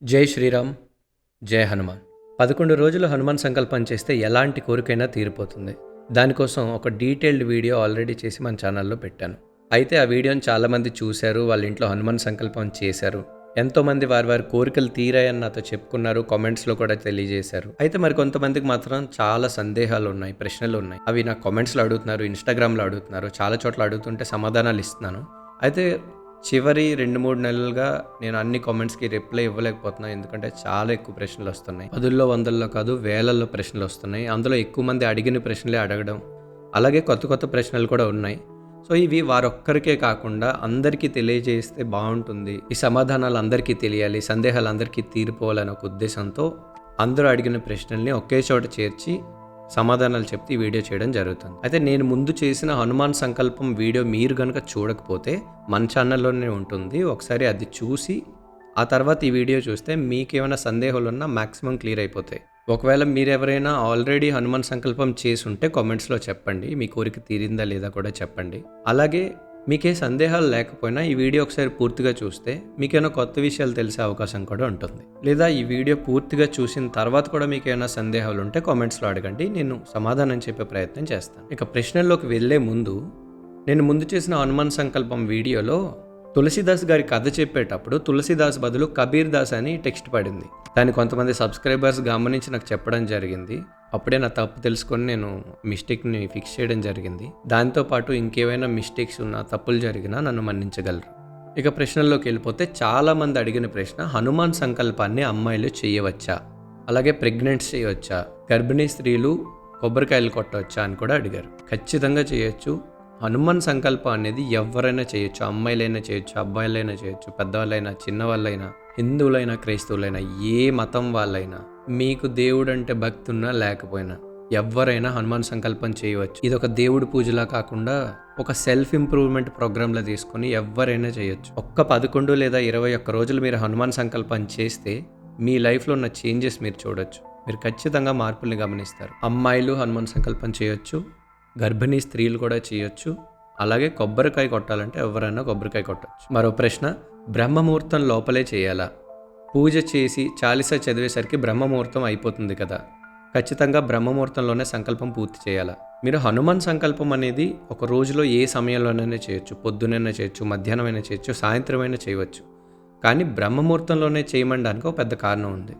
జై శ్రీరామ్, జై హనుమాన్. 11 రోజులు హనుమాన్ సంకల్పం చేస్తే ఎలాంటి కోరికైనా తీరిపోతుంది. దానికోసం ఒక డీటెయిల్డ్ వీడియో ఆల్రెడీ చేసి మన ఛానల్లో పెట్టాను. అయితే ఆ వీడియోని చాలామంది చూశారు, వాళ్ళ ఇంట్లో హనుమాన్ సంకల్పం చేశారు. ఎంతోమంది వారి వారి కోరికలు తీరాయని నాతో చెప్పుకున్నారు, కామెంట్స్లో కూడా తెలియజేశారు. అయితే మరి కొంతమందికి మాత్రం చాలా సందేహాలు ఉన్నాయి, ప్రశ్నలు ఉన్నాయి. అవి నాకు కామెంట్స్లో అడుగుతున్నారు, ఇన్స్టాగ్రామ్లో అడుగుతున్నారు, చాలా చోట్ల అడుగుతుంటే సమాధానాలు ఇస్తున్నాను. అయితే చివరి 2-3 నెలలుగా నేను అన్ని కామెంట్స్కి రిప్లై ఇవ్వలేకపోతున్నాను, ఎందుకంటే చాలా ఎక్కువ ప్రశ్నలు వస్తున్నాయి. పదుల్లో వందల్లో కాదు, వేలల్లో ప్రశ్నలు వస్తున్నాయి. అందులో ఎక్కువ మంది అడిగిన ప్రశ్నలే అడగడం, అలాగే కొత్త కొత్త ప్రశ్నలు కూడా ఉన్నాయి. సో ఇవి వారొక్కరికే కాకుండా అందరికీ తెలియజేస్తే బాగుంటుంది, ఈ సమాధానాలు అందరికీ తెలియాలి, సందేహాలు అందరికీ తీరిపోవాలనే ఒక ఉద్దేశంతో అందరూ అడిగిన ప్రశ్నల్ని ఒకే చోట చేర్చి సమాధానాలు చెప్తే ఈ వీడియో చేయడం జరుగుతుంది. అయితే నేను ముందు చేసిన హనుమాన్ సంకల్పం వీడియో మీరు కనుక చూడకపోతే మన ఛానల్లోనే ఉంటుంది, ఒకసారి అది చూసి ఆ తర్వాత ఈ వీడియో చూస్తే మీకేమైనా సందేహాలు ఉన్నా మ్యాక్సిమం క్లియర్ అయిపోతాయి. ఒకవేళ మీరెవరైనా ఆల్రెడీ హనుమాన్ సంకల్పం చేసి ఉంటే కామెంట్స్లో చెప్పండి, మీ కోరిక తీరిందా లేదా కూడా చెప్పండి. అలాగే మీకే సందేహాలు లేకపోయినా ఈ వీడియో ఒకసారి పూర్తిగా చూస్తే మీకేమైనా కొత్త విషయాలు తెలిసే అవకాశం కూడా ఉంటుంది. లేదా ఈ వీడియో పూర్తిగా చూసిన తర్వాత కూడా మీకు ఏమైనా సందేహాలు ఉంటే కామెంట్స్లో అడగండి, నేను సమాధానం చెప్పే ప్రయత్నం చేస్తాను. ఇక ప్రశ్నల్లోకి వెళ్ళే ముందు, నేను ముందు చేసిన హనుమాన్ సంకల్పం వీడియోలో తులసిదాస్ గారి కథ చెప్పేటప్పుడు తులసిదాస్ బదులు కబీర్ దాస్ అని టెక్స్ట్ పడింది. దాన్ని కొంతమంది సబ్స్క్రైబర్స్ గమనించి నాకు చెప్పడం జరిగింది. అప్పుడే నా తప్పు తెలుసుకొని నేను మిస్టేక్ని ఫిక్స్ చేయడం జరిగింది. దాంతోపాటు ఇంకేమైనా మిస్టేక్స్ ఉన్నా, తప్పులు జరిగినా నన్ను మన్నించగలరు. ఇక ప్రశ్నల్లోకి వెళ్ళిపోతే చాలామంది అడిగిన ప్రశ్న, హనుమాన్ సంకల్పాన్ని అమ్మాయిలు చేయవచ్చా, అలాగే ప్రెగ్నెంట్స్ చేయవచ్చా, గర్భిణీ స్త్రీలు కొబ్బరికాయలు కొట్టవచ్చా అని కూడా అడిగారు. ఖచ్చితంగా చేయొచ్చు. హనుమాన్ సంకల్పం అనేది ఎవరైనా చేయొచ్చు, అమ్మాయిలైనా చేయొచ్చు, అబ్బాయిలైనా చేయొచ్చు, పెద్దవాళ్ళైనా, చిన్నవాళ్ళైనా, హిందువులైనా, క్రైస్తవులైనా, ఏ మతం వాళ్ళైనా, మీకు దేవుడు అంటే భక్తి ఉన్నా లేకపోయినా ఎవరైనా హనుమాన్ సంకల్పం చేయవచ్చు. ఇది ఒక దేవుడి పూజలా కాకుండా ఒక సెల్ఫ్ ఇంప్రూవ్మెంట్ ప్రోగ్రాంలో తీసుకొని ఎవరైనా చేయొచ్చు. ఒక్క 11 లేదా 21 రోజులు మీరు హనుమాన్ సంకల్పం చేస్తే మీ లైఫ్లో ఉన్న చేంజెస్ మీరు చూడొచ్చు. మీరు ఖచ్చితంగా మార్పుల్ని గమనిస్తారు. అమ్మాయిలు హనుమాన్ సంకల్పం చేయొచ్చు, గర్భిణీ స్త్రీలు కూడా చేయొచ్చు, అలాగే కొబ్బరికాయ కొట్టాలంటే ఎవరైనా కొబ్బరికాయ కొట్టచ్చు. మరో ప్రశ్న, బ్రహ్మముహూర్తం లోపలే చేయాలా? పూజ చేసి చాలీసా చదివేసరికి బ్రహ్మముహూర్తం అయిపోతుంది కదా, ఖచ్చితంగా బ్రహ్మముహూర్తంలోనే సంకల్పం పూర్తి చేయాలా? మీరు హనుమాన్ సంకల్పం అనేది ఒక రోజులో ఏ సమయంలోనైనా చేయొచ్చు, పొద్దునైనా చేయొచ్చు, మధ్యాహ్నమైనా చేయొచ్చు, సాయంత్రమైనా చేయవచ్చు. కానీ బ్రహ్మముహూర్తంలోనే చేయమనడానికి ఒక పెద్ద కారణం ఉంది.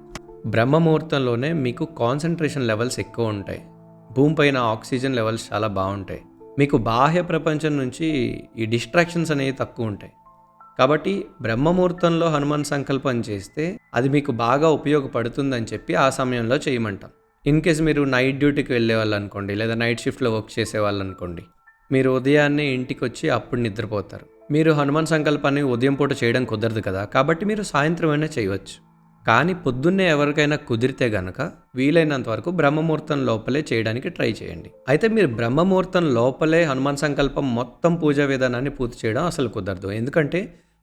బ్రహ్మముహూర్తంలోనే మీకు కాన్సన్ట్రేషన్ లెవెల్స్ ఎక్కువ ఉంటాయి, భూమిపైన ఆక్సిజన్ లెవెల్స్ చాలా బాగుంటాయి, మీకు బాహ్య ప్రపంచం నుంచి ఈ డిస్ట్రాక్షన్స్ అనేవి తక్కువ ఉంటాయి. కాబట్టి బ్రహ్మముహూర్తంలో హనుమాన్ సంకల్పం చేస్తే అది మీకు బాగా ఉపయోగపడుతుందని చెప్పి ఆ సమయంలో చేయమంటాం. ఇన్ కేస్ మీరు నైట్ డ్యూటీకి వెళ్ళే వాళ్ళు అనుకోండి, లేదా నైట్ షిఫ్ట్లో వర్క్ చేసే వాళ్ళు అనుకోండి, మీరు ఉదయాన్నే ఇంటికి వచ్చి అప్పుడు నిద్రపోతారు. మీరు హనుమాన్ సంకల్పాన్ని ఉదయం పూట చేయడం కుదరదు కదా, కాబట్టి మీరు సాయంత్రం అయినా చేయవచ్చు. కానీ పొద్దున్నే ఎవరికైనా కుదిరితే గనక వీలైనంత వరకు బ్రహ్మముహూర్తం లోపలే చేయడానికి ట్రై చేయండి. అయితే మీరు బ్రహ్మముహూర్తం లోపలే హనుమాన్ సంకల్పం మొత్తం పూజా విధానాన్ని పూర్తి చేయడం అసలు కుదరదు. ఎందుకంటే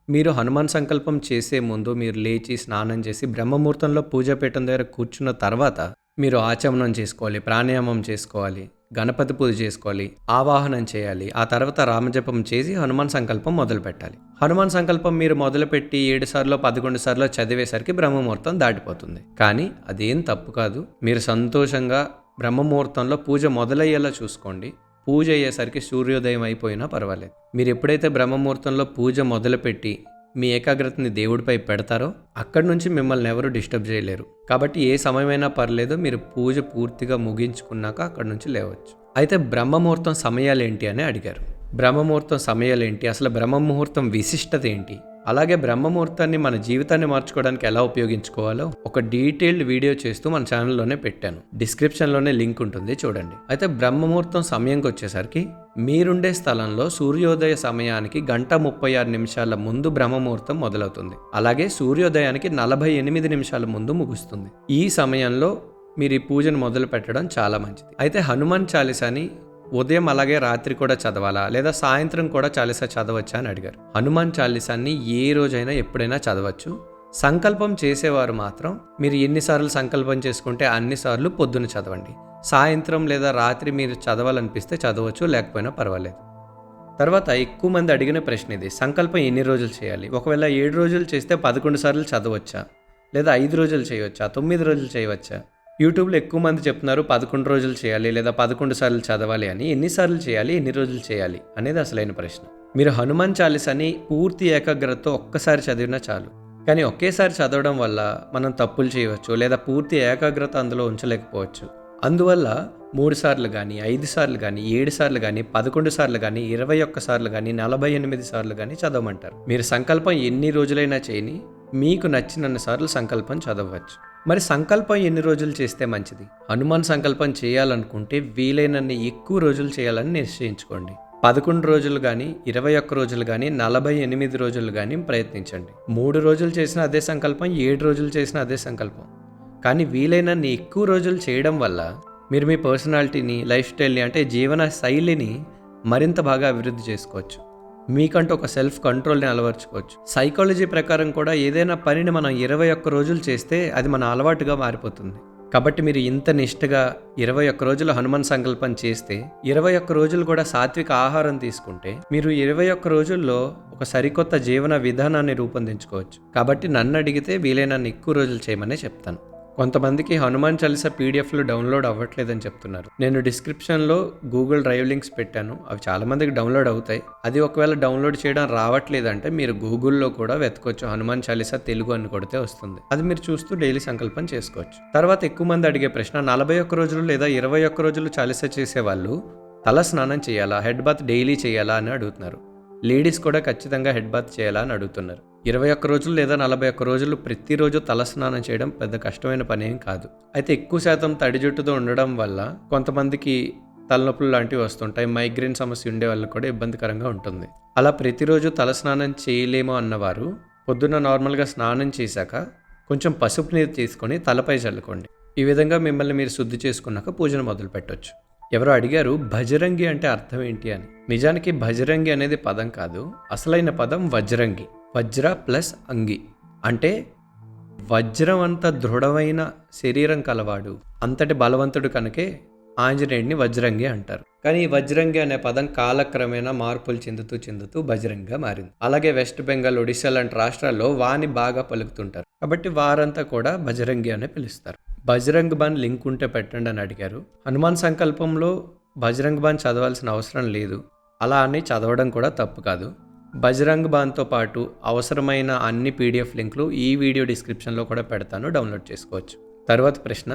మీరు హనుమాన్ సంకల్పం చేసే ముందు మీరు లేచి స్నానం చేసి బ్రహ్మముహూర్తంలో పూజాపీఠం దగ్గర కూర్చున్న తర్వాత మీరు ఆచమనం చేసుకోవాలి, ప్రాణాయామం చేసుకోవాలి, గణపతి పూజ చేసుకోవాలి, ఆవాహనం చేయాలి, ఆ తర్వాత రామజపం చేసి హనుమాన్ సంకల్పం మొదలు పెట్టాలి. హనుమాన్ సంకల్పం మీరు మొదలుపెట్టి 7 సార్లు 11 సార్లు చదివేసరికి బ్రహ్మముహూర్తం దాటిపోతుంది. కానీ అదేం తప్పు కాదు. మీరు సంతోషంగా బ్రహ్మముహూర్తంలో పూజ మొదలయ్యేలా చూసుకోండి. పూజ అయ్యేసరికి సూర్యోదయం అయిపోయినా పర్వాలేదు. మీరు ఎప్పుడైతే బ్రహ్మముహూర్తంలో పూజ మొదలుపెట్టి మీ ఏకాగ్రతని దేవుడిపై పెడతారో అక్కడి నుంచి మిమ్మల్ని ఎవరు డిస్టర్బ్ చేయలేరు. కాబట్టి ఏ సమయమైనా పర్లేదు, మీరు పూజ పూర్తిగా ముగించుకున్నాక అక్కడి నుంచి లేవచ్చు. అయితే బ్రహ్మముహూర్తం సమయాలేంటి అని అడిగారు. బ్రహ్మముహూర్తం సమయాలేంటి, అసలు బ్రహ్మముహూర్తం విశిష్టత ఏంటి, అలాగే బ్రహ్మముహూర్తాన్ని మన జీవితాన్ని మార్చుకోవడానికి ఎలా ఉపయోగించుకోవాలో ఒక డీటెయిల్డ్ వీడియో చేస్తూ మన ఛానల్లోనే పెట్టాను. డిస్క్రిప్షన్లోనే లింక్ ఉంటుంది, చూడండి. అయితే బ్రహ్మముహూర్తం సమయంకి వచ్చేసరికి మీరుండే స్థలంలో సూర్యోదయ సమయానికి 1:36 ముందు బ్రహ్మముహూర్తం మొదలవుతుంది. అలాగే సూర్యోదయానికి 48 నిమిషాల ముందు ముగుస్తుంది. ఈ సమయంలో మీరు ఈ పూజను మొదలు పెట్టడం చాలా మంచిది. అయితే హనుమాన్ చాలీసాని ఉదయం అలాగే రాత్రి కూడా చదవాలా, లేదా సాయంత్రం కూడా చాలీసా చదవచ్చా అని అడిగారు. హనుమాన్ చాలీసాన్ని ఏ రోజైనా ఎప్పుడైనా చదవచ్చు. సంకల్పం చేసేవారు మాత్రం మీరు ఎన్నిసార్లు సంకల్పం చేసుకుంటే అన్నిసార్లు పొద్దున చదవండి. సాయంత్రం లేదా రాత్రి మీరు చదవాలనిపిస్తే చదవచ్చు, లేకపోయినా పర్వాలేదు. తర్వాత ఎక్కువ మంది అడిగిన ప్రశ్న ఇది, సంకల్పం ఎన్ని రోజులు చేయాలి? ఒకవేళ 7 రోజులు చేస్తే 11 సార్లు చదవచ్చా, లేదా 5 రోజులు చేయవచ్చా? 9 రోజులు చేయవచ్చా? యూట్యూబ్‌లో ఎక్కువ మంది చెప్తున్నారు 11 రోజులు చేయాలి లేదా 11 సార్లు చదవాలి అని. ఎన్ని సార్లు చేయాలి? ఎన్ని రోజులు చేయాలి? అనేది అసలైన ప్రశ్న. మీరు హనుమాన్ చాలీసాని పూర్తి ఏకాగ్రతతో ఒక్కసారి చదివినా చాలు. కానీ ఒకేసారి చదవడం వల్ల మనం తప్పులు చేయవచ్చు లేదా పూర్తి ఏకాగ్రత అందులో ఉంచలేకపోవచ్చు. అందువల్ల 3 సార్లు గానీ, 5 సార్లు గానీ, 7 సార్లు గానీ, 11 సార్లు గానీ, 21 సార్లు గానీ, 48 సార్లు గానీ చదవమంటారు. మీరు సంకల్పం ఎన్ని రోజులైనా చేయని, మీకు నచ్చినన్ని సార్లు సంకల్పం చదవవచ్చు. మరి సంకల్పం ఎన్ని రోజులు చేస్తే మంచిది? హనుమాన్ సంకల్పం చేయాలనుకుంటే వీలైనన్ని ఎక్కువ రోజులు చేయాలని నిశ్చయించుకోండి. 11 రోజులు గానీ, 21 రోజులు గానీ, 48 రోజులు గానీ ప్రయత్నించండి. 3 రోజులు చేసిన అదే సంకల్పం, 7 రోజులు చేసిన అదే సంకల్పం. కానీ వీలైనన్ని ఎక్కువ రోజులు చేయడం వల్ల మీరు మీ పర్సనాలిటీని, లైఫ్ స్టైల్ని అంటే జీవన శైలిని మరింత బాగా అభివృద్ధి చేసుకోవచ్చు. మీకంటూ ఒక సెల్ఫ్ కంట్రోల్ని అలవర్చుకోవచ్చు. సైకాలజీ ప్రకారం కూడా ఏదైనా పనిని మనం 21 రోజులు చేస్తే అది మన అలవాటుగా మారిపోతుంది. కాబట్టి మీరు ఇంత నిష్ఠగా 21 రోజులు హనుమాన్ సంకల్పం చేస్తే 21 రోజులు కూడా సాత్విక ఆహారం తీసుకుంటే మీరు 21 రోజుల్లో ఒక సరికొత్త జీవన విధానాన్ని రూపొందించుకోవచ్చు. కాబట్టి నన్ను అడిగితే వీలైనన్ని ఎక్కువ రోజులు చేయమనే చెప్తాను. కొంతమందికి హనుమాన్ చాలీసా పీడిఎఫ్లు డౌన్లోడ్ అవ్వట్లేదని చెప్తున్నారు. నేను డిస్క్రిప్షన్లో గూగుల్ డ్రైవ్ లింక్స్ పెట్టాను. అవి చాలామందికి డౌన్లోడ్ అవుతాయి. అది ఒకవేళ డౌన్లోడ్ చేయడం రావట్లేదంటే మీరు గూగుల్లో కూడా వెతకొచ్చు. హనుమాన్ చాలీసా తెలుగు అని కొడితే వస్తుంది. అది మీరు చూస్తూ డైలీ సంకల్పం చేసుకోవచ్చు. తర్వాత ఎక్కువ మంది అడిగే ప్రశ్న 41 రోజులు లేదా 21 రోజులు చాలీసా చేసేవాళ్ళు తల స్నానం చేయాలా, హెడ్ బాత్ డైలీ చేయాలా అని అడుగుతున్నారు. లేడీస్ కూడా ఖచ్చితంగా హెడ్ బాత్ చేయాలా అని అడుగుతున్నారు. 21 రోజులు లేదా 41 రోజులు ప్రతిరోజు తలస్నానం చేయడం పెద్ద కష్టమైన పని ఏం కాదు. అయితే ఎక్కువ శాతం తడి జుట్టుతో ఉండడం వల్ల కొంతమందికి తలనొప్పులు లాంటివి వస్తుంటాయి. మైగ్రేన్ సమస్య ఉండే వాళ్ళకి కూడా ఇబ్బందికరంగా ఉంటుంది. అలా ప్రతిరోజు తలస్నానం చేయలేము అన్నవారు పొద్దున్న నార్మల్గా స్నానం చేశాక కొంచెం పసుపు నీరు తీసుకొని తలపై చల్లుకోండి. ఈ విధంగా మిమ్మల్ని మీరు శుద్ధి చేసుకున్నాక పూజను మొదలు పెట్టవచ్చు. ఎవరో అడిగారు బజరంగి అంటే అర్థం ఏంటి అని. నిజానికి బజరంగి అనేది పదం కాదు, అసలైన పదం వజ్రంగి. వజ్ర ప్లస్ అంగి అంటే వజ్రం అంత దృఢమైన శరీరం కలవాడు, అంతటి బలవంతుడు కనుకే ఆంజనేయుడిని వజ్రంగి అంటారు. కానీ ఈ వజ్రంగి అనే పదం కాలక్రమేణా మార్పులు చెందుతూ బజరంగిగా మారింది. అలాగే వెస్ట్ బెంగాల్, ఒడిశా లాంటి రాష్ట్రాల్లో వాని బాగా పలుకుతుంటారు. కాబట్టి వారంతా కూడా బజరంగి అనే పిలుస్తారు. బజరంగ్ బాన్ లింక్ ఉంటే పెట్టండి అని అడిగారు. హనుమాన్ సంకల్పంలో బజరంగ్ బాన్ చదవాల్సిన అవసరం లేదు. అలా అని చదవడం కూడా తప్పు కాదు. బజరంగ్ బాన్తో పాటు అవసరమైన అన్ని పీడిఎఫ్ లింకులు ఈ వీడియో డిస్క్రిప్షన్లో కూడా పెడతాను, డౌన్లోడ్ చేసుకోవచ్చు. తర్వాత ప్రశ్న,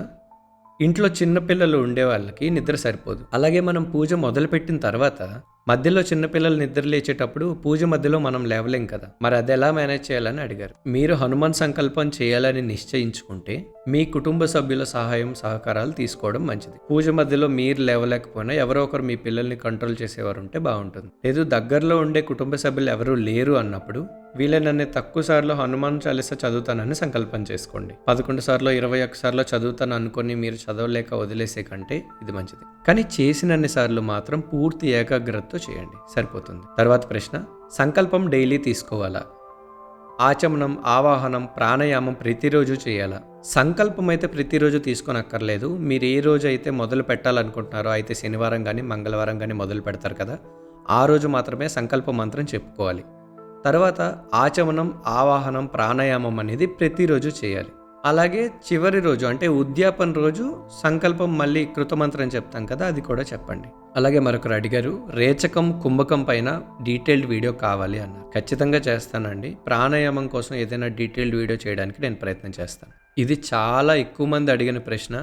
ఇంట్లో చిన్నపిల్లలు ఉండే వాళ్ళకి నిద్ర సరిపోదు. అలాగే మనం పూజ మొదలుపెట్టిన తర్వాత మధ్యలో చిన్నపిల్లలు నిద్ర లేచేటప్పుడు పూజ మధ్యలో మనం లేవలేం కదా, మరి అది ఎలా మేనేజ్ చేయాలని అడిగారు. మీరు హనుమాన్ సంకల్పం చేయాలని నిశ్చయించుకుంటే మీ కుటుంబ సభ్యుల సహాయం సహకారాలు తీసుకోవడం మంచిది. పూజ మధ్యలో మీరు లేవలేకపోయినా ఎవరో ఒకరు మీ పిల్లల్ని కంట్రోల్ చేసేవారు ఉంటే బాగుంటుంది. లేదు దగ్గరలో ఉండే కుటుంబ సభ్యులు ఎవరూ లేరు అన్నప్పుడు వీలైనన్ని తక్కువ సార్లు హనుమాన్ చాలీసా చదువుతానని సంకల్పం చేసుకోండి. 11 సార్లు 21 సార్లు చదువుతాను అనుకొని మీరు చదవలేక వదిలేసే కంటే ఇది మంచిది. కానీ చేసినన్ని సార్లు మాత్రం పూర్తి ఏకాగ్రతతో చేయండి, సరిపోతుంది. తర్వాత ప్రశ్న, సంకల్పం డైలీ తీసుకోవాలా? ఆచమనం, ఆవాహనం, ప్రాణాయామం ప్రతిరోజు చేయాలా? సంకల్పం అయితే ప్రతిరోజు తీసుకోనక్కర్లేదు. మీరు ఏ రోజు అయితే మొదలు పెట్టాలనుకుంటున్నారో, అయితే శనివారం కానీ మంగళవారం కానీ మొదలు పెడతారు కదా, ఆ రోజు మాత్రమే సంకల్ప మంత్రం చెప్పుకోవాలి. తర్వాత ఆచమనం, ఆవాహనం, ప్రాణాయామం అనేది ప్రతిరోజు చేయాలి. అలాగే చివరి రోజు అంటే ఉద్యాపన రోజు సంకల్పం మళ్ళీ కృతమంత్రం చెప్తాం కదా, అది కూడా చెప్పండి. అలాగే మరొకరు అడిగారు, రేచకం, కుంభకం పైన డీటెయిల్డ్ వీడియో కావాలి అన్నారు. ఖచ్చితంగా చేస్తానండి. ప్రాణాయామం కోసం ఏదైనా డీటెయిల్డ్ వీడియో చేయడానికి నేను ప్రయత్నం చేస్తాను. ఇది చాలా ఎక్కువ మంది అడిగిన ప్రశ్న.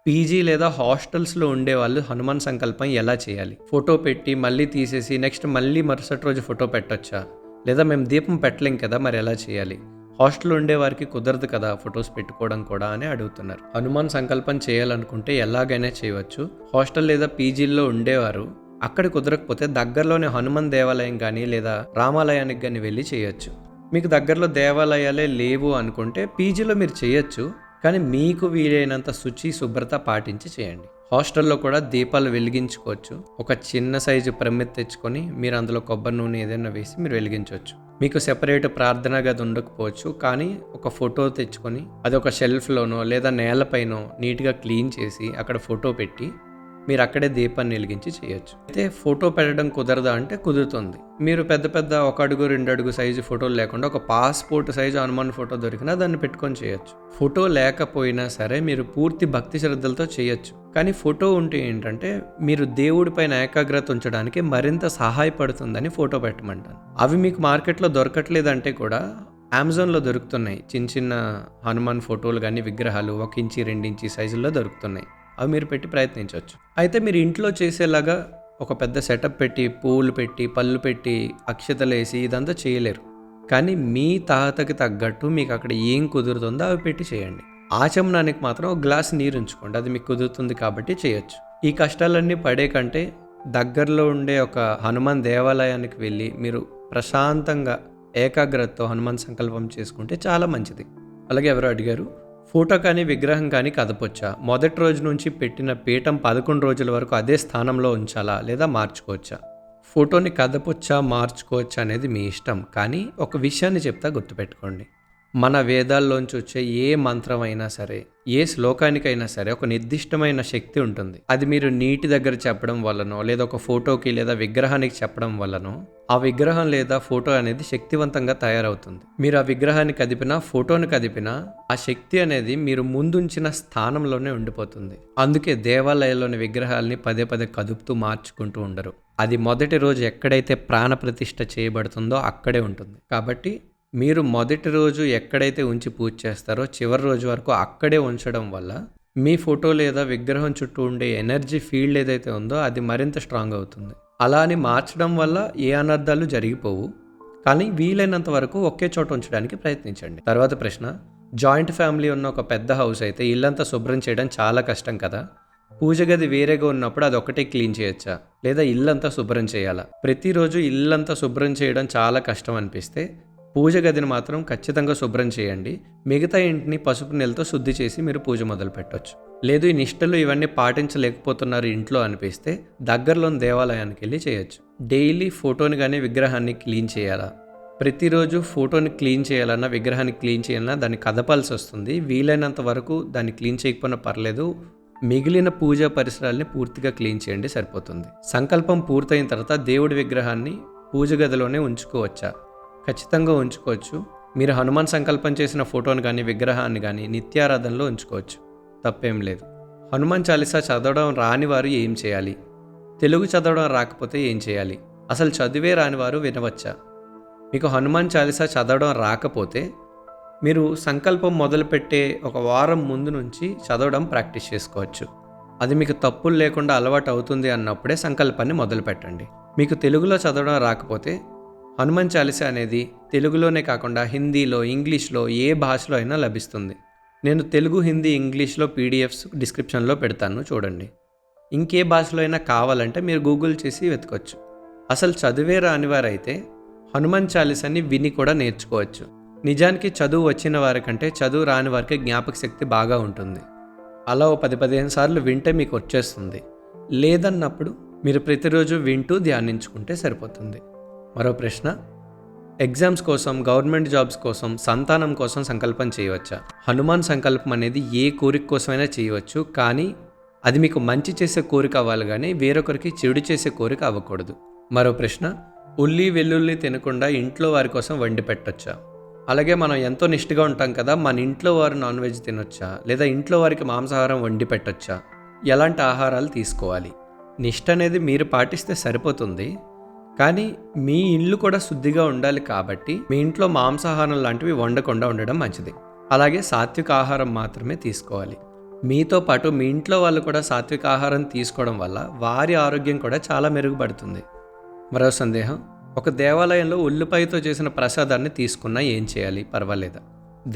పీజీ లేదా హాస్టల్స్లో ఉండేవాళ్ళు హనుమాన్ సంకల్పం ఎలా చేయాలి? ఫోటో పెట్టి మళ్ళీ తీసేసి నెక్స్ట్ మళ్ళీ మరుసటి రోజు ఫోటో పెట్టొచ్చా? లేదా మేము దీపం పెట్టలేం కదా, మరి ఎలా చేయాలి? హాస్టల్లో ఉండేవారికి కుదరదు కదా ఫొటోస్ పెట్టుకోవడం కూడా అని అడుగుతున్నారు. హనుమాన్ సంకల్పం చేయాలనుకుంటే ఎలాగైనా చేయవచ్చు. హాస్టల్ లేదా పీజీల్లో ఉండేవారు అక్కడ కుదరకపోతే దగ్గరలోని హనుమాన్ దేవాలయం కానీ లేదా రామాలయానికి కానీ వెళ్ళి చేయొచ్చు. మీకు దగ్గరలో దేవాలయాలే లేవు అనుకుంటే పీజీలో మీరు చేయొచ్చు, కానీ మీకు వీలైనంత శుచి శుభ్రత పాటించి చేయండి. హాస్టల్లో కూడా దీపాలు వెలిగించుకోవచ్చు. ఒక చిన్న సైజు ప్రమిద తెచ్చుకొని మీరు అందులో కొబ్బరి నూనె ఏదైనా వేసి మీరు వెలిగించవచ్చు. మీకు సెపరేట్ ప్రార్థనా గది ఉండకపోవచ్చు, కానీ ఒక ఫోటో తెచ్చుకొని అది ఒక షెల్ఫ్లోనో లేదా నేలపైనో నీట్గా క్లీన్ చేసి అక్కడ ఫోటో పెట్టి మీరు అక్కడే దీపాన్ని వెలిగించి చేయొచ్చు. అయితే ఫోటో పెట్టడం కుదరదా అంటే కుదురుతుంది. మీరు పెద్ద పెద్ద 1 అడుగు 2 అడుగు సైజు ఫోటోలు లేకుండా ఒక పాస్పోర్ట్ సైజు హనుమాన్ ఫోటో దొరికినా దాన్ని పెట్టుకొని చేయొచ్చు. ఫోటో లేకపోయినా సరే మీరు పూర్తి భక్తి శ్రద్ధలతో చేయొచ్చు. కానీ ఫోటో ఉంటే ఏంటంటే మీరు దేవుడి పైన ఏకాగ్రత ఉంచడానికి మరింత సహాయపడుతుందని ఫోటో పెట్టమంటాను. అవి మీకు మార్కెట్లో దొరకట్లేదంటే కూడా అమెజాన్లో దొరుకుతున్నాయి. చిన్న చిన్న హనుమాన్ ఫోటోలు కానీ విగ్రహాలు 1 ఇంచి 2 ఇంచి సైజుల్లో దొరుకుతున్నాయి. అవి మీరు పెట్టి ప్రయత్నించవచ్చు. అయితే మీరు ఇంట్లో చేసేలాగా ఒక పెద్ద సెటప్ పెట్టి పువ్వులు పెట్టి పళ్ళు పెట్టి అక్షతలేసి ఇదంతా చేయలేరు. కానీ మీ తాహతకి తగ్గట్టు మీకు అక్కడ ఏం కుదురుతుందో అవి పెట్టి చేయండి. ఆచమనానికి మాత్రం ఒక గ్లాస్ నీరు ఉంచుకోండి. అది మీకు కుదురుతుంది కాబట్టి చేయొచ్చు. ఈ కష్టాలన్నీ పడే కంటే దగ్గరలో ఉండే ఒక హనుమాన్ దేవాలయానికి వెళ్ళి మీరు ప్రశాంతంగా ఏకాగ్రతతో హనుమాన్ సంకల్పం చేసుకుంటే చాలా మంచిది. అలాగే ఎవరో అడిగారు, ఫోటో కానీ విగ్రహం కానీ కదపొచ్చా? మొదటి రోజు నుంచి పెట్టిన పీఠం 11 రోజుల వరకు అదే స్థానంలో ఉంచాలా లేదా మార్చుకోవచ్చా? ఫోటోని కదపొచ్చా మార్చుకోవచ్చా అనేది మీ ఇష్టం. కానీ ఒక విషయాన్ని చెప్తా గుర్తుపెట్టుకోండి. మన వేదాల్లోంచి వచ్చే ఏ మంత్రం అయినా సరే, ఏ శ్లోకానికైనా సరే ఒక నిర్దిష్టమైన శక్తి ఉంటుంది. అది మీరు నీటి దగ్గర చెప్పడం వల్లనో లేదా ఒక ఫోటోకి లేదా విగ్రహానికి చెప్పడం వల్లనో ఆ విగ్రహం లేదా ఫోటో అనేది శక్తివంతంగా తయారవుతుంది. మీరు ఆ విగ్రహాన్ని కదిపినా ఫోటోని కదిపినా ఆ శక్తి అనేది మీరు ముందుంచిన స్థానంలోనే ఉండిపోతుంది. అందుకే దేవాలయాల్లోని విగ్రహాలని పదే పదే కదుపుతూ మార్చుకుంటూ ఉండరు. అది మొదటి రోజు ఎక్కడైతే ప్రాణ ప్రతిష్ఠ చేయబడుతుందో అక్కడే ఉంటుంది. కాబట్టి మీరు మొదటి రోజు ఎక్కడైతే ఉంచి పూజ చేస్తారో చివరి రోజు వరకు అక్కడే ఉంచడం వల్ల మీ ఫోటో లేదా విగ్రహం చుట్టూ ఉండే ఎనర్జీ ఫీల్డ్ ఏదైతే ఉందో అది మరింత స్ట్రాంగ్ అవుతుంది. అలా అని మార్చడం వల్ల ఏ అనర్థాలు జరిగిపోవు. కానీ వీలైనంత వరకు ఒకే చోట ఉంచడానికి ప్రయత్నించండి. తర్వాత ప్రశ్న, జాయింట్ ఫ్యామిలీ ఉన్న ఒక పెద్ద హౌస్ అయితే ఇల్లంతా శుభ్రం చేయడం చాలా కష్టం కదా. పూజ గది వేరేగా ఉన్నప్పుడు అది ఒకటే క్లీన్ చేయొచ్చా లేదా ఇల్లంతా శుభ్రం చేయాలా? ప్రతిరోజు ఇల్లంతా శుభ్రం చేయడం చాలా కష్టం అనిపిస్తే పూజ గదిని మాత్రం ఖచ్చితంగా శుభ్రం చేయండి. మిగతా ఇంటిని పసుపు నీళ్ళతో శుద్ధి చేసి మీరు పూజ మొదలు పెట్టవచ్చు. లేదు ఈ నిష్టలు ఇవన్నీ పాటించలేకపోతున్నారు ఇంట్లో అనిపిస్తే దగ్గరలోని దేవాలయానికి వెళ్ళి చేయొచ్చు. డైలీ ఫోటోని కానీ విగ్రహాన్ని క్లీన్ చేయాలా? ప్రతిరోజు ఫోటోని క్లీన్ చేయాలన్నా విగ్రహాన్ని క్లీన్ చేయాలన్నా దాన్ని కదపాల్సి వస్తుంది. వీలైనంత వరకు దాన్ని క్లీన్ చేయకపోయినా పర్లేదు, మిగిలిన పూజా పరిసరాలని పూర్తిగా క్లీన్ చేయండి, సరిపోతుంది. సంకల్పం పూర్తయిన తర్వాత దేవుడి విగ్రహాన్ని పూజ గదిలోనే ఉంచుకోవచ్చా? ఖచ్చితంగా ఉంచుకోవచ్చు. మీరు హనుమాన్ సంకల్పం చేసిన ఫోటోని కానీ విగ్రహాన్ని కానీ నిత్యారాధనలో ఉంచుకోవచ్చు, తప్పేం లేదు. హనుమాన్ చాలీసా చదవడం రాని వారు ఏం చేయాలి? తెలుగు చదవడం రాకపోతే ఏం చేయాలి? అసలు చదివే రాని వారు వినవచ్చా? మీకు హనుమాన్ చాలీసా చదవడం రాకపోతే మీరు సంకల్పం మొదలుపెట్టే ఒక వారం ముందు నుంచి చదవడం ప్రాక్టీస్ చేసుకోవచ్చు. అది మీకు తప్పులు లేకుండా అలవాటు అవుతుంది అన్నప్పుడే సంకల్పాన్ని మొదలు పెట్టండి. మీకు తెలుగులో చదవడం రాకపోతే హనుమాన్ చాలీసా అనేది తెలుగులోనే కాకుండా హిందీలో, ఇంగ్లీష్లో ఏ భాషలో అయినా లభిస్తుంది. నేను తెలుగు, హిందీ, ఇంగ్లీష్లో పీడిఎఫ్స్ డిస్క్రిప్షన్లో పెడతాను, చూడండి. ఇంకే భాషలో అయినా కావాలంటే మీరు గూగుల్ చేసి వెతకొచ్చు. అసలు చదివే రానివారైతే హనుమాన్ చాలీసాని విని కూడా నేర్చుకోవచ్చు. నిజానికి చదువు వచ్చిన వారికంటే చదువు రాని వారికి జ్ఞాపక శక్తి బాగా ఉంటుంది. అలా 10-15 సార్లు వింటే మీకు వచ్చేస్తుంది. లేదన్నప్పుడు మీరు ప్రతిరోజు వింటూ ధ్యానించుకుంటే సరిపోతుంది. మరో ప్రశ్న, ఎగ్జామ్స్ కోసం, గవర్నమెంట్ జాబ్స్ కోసం, సంతానం కోసం సంకల్పం చేయవచ్చా? హనుమాన్ సంకల్పం అనేది ఏ కోరిక కోసమైనా చేయవచ్చు. కానీ అది మీకు మంచి చేసే కోరిక అవ్వాలి కానీ వేరొకరికి చెడు చేసే కోరిక అవ్వకూడదు. మరో ప్రశ్న, ఉల్లి వెల్లుల్లి తినకుండా ఇంట్లో వారి కోసం వండి పెట్టొచ్చా? అలాగే మనం ఎంతో నిష్ఠగా ఉంటాం కదా, మన ఇంట్లో వారు నాన్ వెజ్ తినొచ్చా లేదా ఇంట్లో వారికి మాంసాహారం వండి పెట్టొచ్చా? ఎలాంటి ఆహారాలు తీసుకోవాలి? నిష్ఠ అనేది మీరు పాటిస్తే సరిపోతుంది. కానీ మీ ఇల్లు కూడా శుద్ధిగా ఉండాలి కాబట్టి మీ ఇంట్లో మాంసాహారం లాంటివి వండకుండా ఉండడం మంచిది. అలాగే సాత్విక ఆహారం మాత్రమే తీసుకోవాలి. మీతో పాటు మీ ఇంట్లో వాళ్ళు కూడా సాత్విక ఆహారం తీసుకోవడం వల్ల వారి ఆరోగ్యం కూడా చాలా మెరుగుపడుతుంది. మరో సందేహం, ఒక దేవాలయంలో ఉల్లిపాయతో చేసిన ప్రసాదాన్ని తీసుకున్నా ఏం చేయాలి? పర్వాలేదా?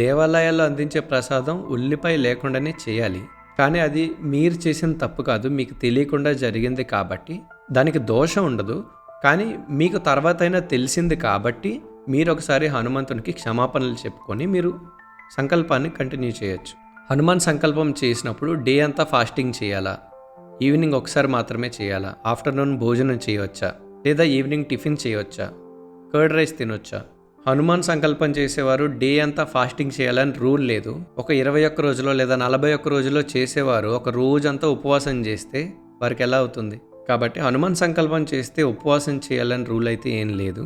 దేవాలయాల్లో అందించే ప్రసాదం ఉల్లిపాయ లేకుండానే చేయాలి. కానీ అది మీరు చేసిన తప్పు కాదు, మీకు తెలియకుండా జరిగింది కాబట్టి దానికి దోషం ఉండదు. కానీ మీకు తర్వాత అయినా తెలిసింది కాబట్టి మీరు ఒకసారి హనుమంతునికి క్షమాపణలు చెప్పుకొని మీరు సంకల్పాన్ని కంటిన్యూ చేయొచ్చు. హనుమాన్ సంకల్పం చేసినప్పుడు డే అంతా ఫాస్టింగ్ చేయాలా? ఈవినింగ్ ఒకసారి మాత్రమే చేయాలా? ఆఫ్టర్నూన్ భోజనం చేయవచ్చా లేదా ఈవినింగ్ టిఫిన్ చేయవచ్చా? కర్డ్ రైస్ తినొచ్చా? హనుమాన్ సంకల్పం చేసేవారు డే అంతా ఫాస్టింగ్ చేయాలని రూల్ లేదు. ఒక 21 రోజులో లేదా 41 రోజులో చేసేవారు ఒక రోజంతా ఉపవాసం చేస్తే వారికి ఎలా అవుతుంది? కాబట్టి హనుమాన్ సంకల్పం చేస్తే ఉపవాసం చేయాలని రూల్ అయితే ఏం లేదు.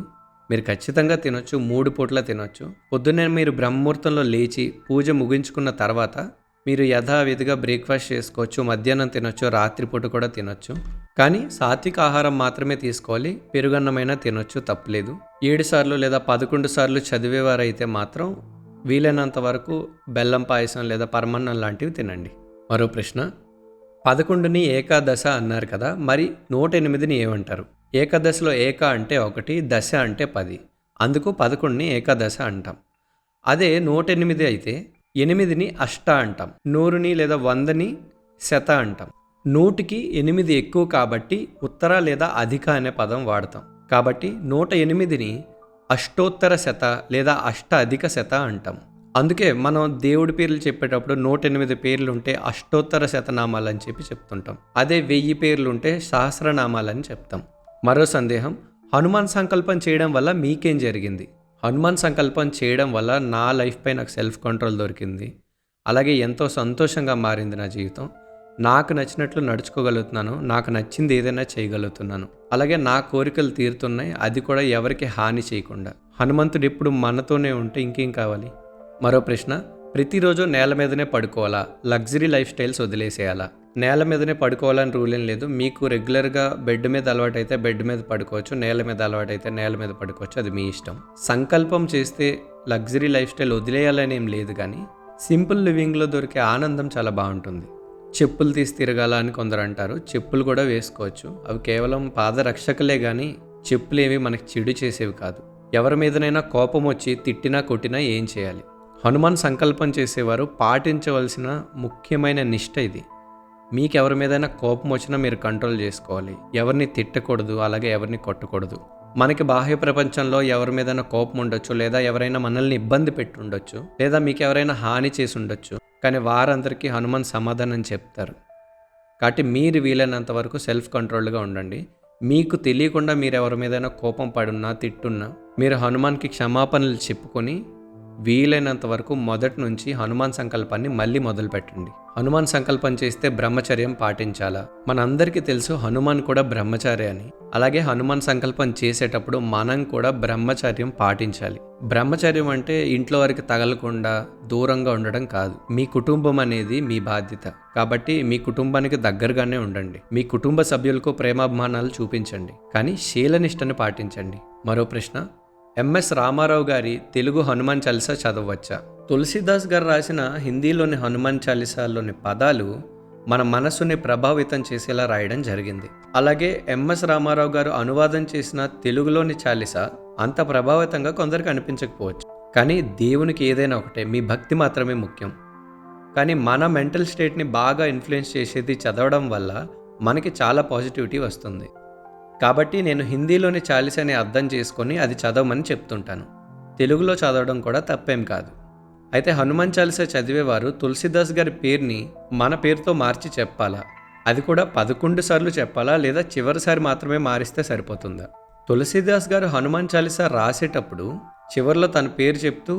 మీరు ఖచ్చితంగా తినొచ్చు, 3 పూట్ల తినొచ్చు. పొద్దున్నే మీరు బ్రహ్మముహూర్తంలో లేచి పూజ ముగించుకున్న తర్వాత మీరు యథావిధిగా బ్రేక్‌ఫాస్ట్ చేసుకోవచ్చు, మధ్యాహ్నం తినొచ్చు, రాత్రిపూట కూడా తినొచ్చు. కానీ సాత్విక ఆహారం మాత్రమే తీసుకోవాలి. పెరుగన్నమైనా తినొచ్చు, తప్పులేదు. 7 సార్లు లేదా 11 సార్లు చదివేవారైతే మాత్రం వీలైనంత వరకు బెల్లం పాయసం లేదా పరమాన్నం లాంటివి తినండి. మరో ప్రశ్న, 11ని ఏకాదశ అన్నారు కదా, మరి 108ని ఏమంటారు? ఏకాదశలో ఏక అంటే 1, దశ అంటే 10. అందుకు 11ని ఏకాదశ అంటాం. అదే 108 అయితే 8ని అష్ట అంటాం. 100ని లేదా 100ని శత అంటాం. 100కి 8 ఎక్కువ కాబట్టి ఉత్తర లేదా అధిక అనే పదం వాడతాం. కాబట్టి 108ని అష్టోత్తర శత లేదా అష్ట అధిక శత అంటాం. అందుకే మనం దేవుడి పేర్లు చెప్పేటప్పుడు 108 పేర్లు ఉంటే అష్టోత్తర శతనామాలు అని చెప్తుంటాం. అదే 1000 పేర్లు ఉంటే సహస్రనామాలని చెప్తాం. మరో సందేహం, హనుమాన్ సంకల్పం చేయడం వల్ల మీకేం జరిగింది? హనుమాన్ సంకల్పం చేయడం వల్ల నా లైఫ్పై నాకు సెల్ఫ్ కంట్రోల్ దొరికింది. అలాగే ఎంతో సంతోషంగా మారింది నా జీవితం. నాకు నచ్చినట్లు నడుచుకోగలుగుతున్నాను. నాకు నచ్చింది ఏదైనా చేయగలుగుతున్నాను. అలాగే నా కోరికలు తీరుతున్నాయి, అది కూడా ఎవరికి హాని చేయకుండా. హనుమంతుడు ఎప్పుడు మనతోనే ఉంటే ఇంకేం కావాలి? మరో ప్రశ్న, ప్రతిరోజు నేల మీదనే పడుకోవాలా? లగ్జరీ లైఫ్ స్టైల్స్ వదిలేసేయాలా? నేల మీదనే పడుకోవాలని రూల్ ఏం లేదు. మీకు రెగ్యులర్గా బెడ్ మీద అలవాటు అయితే బెడ్ మీద పడుకోవచ్చు, నేల మీద అలవాటు అయితే నేల మీద పడుకోవచ్చు, అది మీ ఇష్టం. సంకల్పం చేస్తే లగ్జరీ లైఫ్ స్టైల్ వదిలేయాలని ఏం లేదు, కానీ సింపుల్ లివింగ్లో దొరికే ఆనందం చాలా బాగుంటుంది. చెప్పులు తీసి తిరగాల అని కొందరు అంటారు. చెప్పులు కూడా వేసుకోవచ్చు. అవి కేవలం పాదరక్షకులే కానీ చెప్పులు ఏవి మనకి చెడు చేసేవి కాదు. ఎవరి మీదనైనా కోపం వచ్చి తిట్టినా కొట్టినా ఏం చేయాలి? హనుమాన్ సంకల్పం చేసేవారు పాటించవలసిన ముఖ్యమైన నిష్ట ఇది. మీకు ఎవరి మీదైనా కోపం వచ్చినా మీరు కంట్రోల్ చేసుకోవాలి. ఎవరిని తిట్టకూడదు, అలాగే ఎవరిని కొట్టకూడదు. మనకి బాహ్య ప్రపంచంలో ఎవరి మీదైనా కోపం ఉండొచ్చు, లేదా ఎవరైనా మనల్ని ఇబ్బంది పెట్టి ఉండొచ్చు, లేదా మీకు ఎవరైనా హాని చేసి ఉండొచ్చు. కానీ వారందరికీ హనుమాన్ సమాధానం చెప్తారు. కాబట్టి మీరు వీలైనంత వరకు సెల్ఫ్ కంట్రోల్డ్గా ఉండండి. మీకు తెలియకుండా మీరు ఎవరి మీదైనా కోపం పడున్నా తిట్టున్నా మీరు హనుమాన్కి క్షమాపణలు చెప్పుకొని వీలైనంత వరకు మొదటి నుంచి హనుమాన్ సంకల్పాన్ని మళ్ళీ మొదలు పెట్టండి. హనుమాన్ సంకల్పం చేస్తే బ్రహ్మచర్యం పాటించాలా? మనందరికీ తెలుసు హనుమాన్ కూడా బ్రహ్మచారి అని. అలాగే హనుమాన్ సంకల్పం చేసేటప్పుడు మనం కూడా బ్రహ్మచర్యం పాటించాలి. బ్రహ్మచర్యం అంటే ఇంట్లో వారికి తగలకుండా దూరంగా ఉండడం కాదు. మీ కుటుంబం అనేది మీ బాధ్యత. కాబట్టి మీ కుటుంబానికి దగ్గరగానే ఉండండి. మీ కుటుంబ సభ్యులకు ప్రేమాభిమానాలు చూపించండి, కానీ శీలనిష్టని పాటించండి. మరో ప్రశ్న, ఎంఎస్ రామారావు గారి తెలుగు హనుమాన్ చాలీసా చదవచ్చా? తులసీదాస్ గారు రాసిన హిందీలోని హనుమాన్ చాలీసాలోని పదాలు మన మనసుని ప్రభావితం చేసేలా రాయడం జరిగింది. అలాగే ఎంఎస్ రామారావు గారు అనువాదం చేసిన తెలుగులోని చాలీసా అంత ప్రభావితంగా కొందరికి అనిపించకపోవచ్చు. కానీ దేవునికి ఏదైనా ఒకటే, మీ భక్తి మాత్రమే ముఖ్యం. కానీ మన మెంటల్ స్టేట్ని బాగా ఇన్ఫ్లుయెన్స్ చేసేది చదవడం వల్ల మనకి చాలా పాజిటివిటీ వస్తుంది. కాబట్టి నేను హిందీలోని చాలీసాని అర్థం చేసుకొని అది చదవమని చెప్తుంటాను. తెలుగులో చదవడం కూడా తప్పేం కాదు. అయితే హనుమాన్ చాలీసా చదివేవారు తులసీదాస్ గారి పేరుని మన పేరుతో మార్చి చెప్పాలా? అది కూడా 11 సార్లు చెప్పాలా, లేదా చివరిసారి మాత్రమే మారిస్తే సరిపోతుందా? తులసీదాస్ గారు హనుమాన్ చాలీసా రాసేటప్పుడు చివరిలో తన పేరు చెప్తూ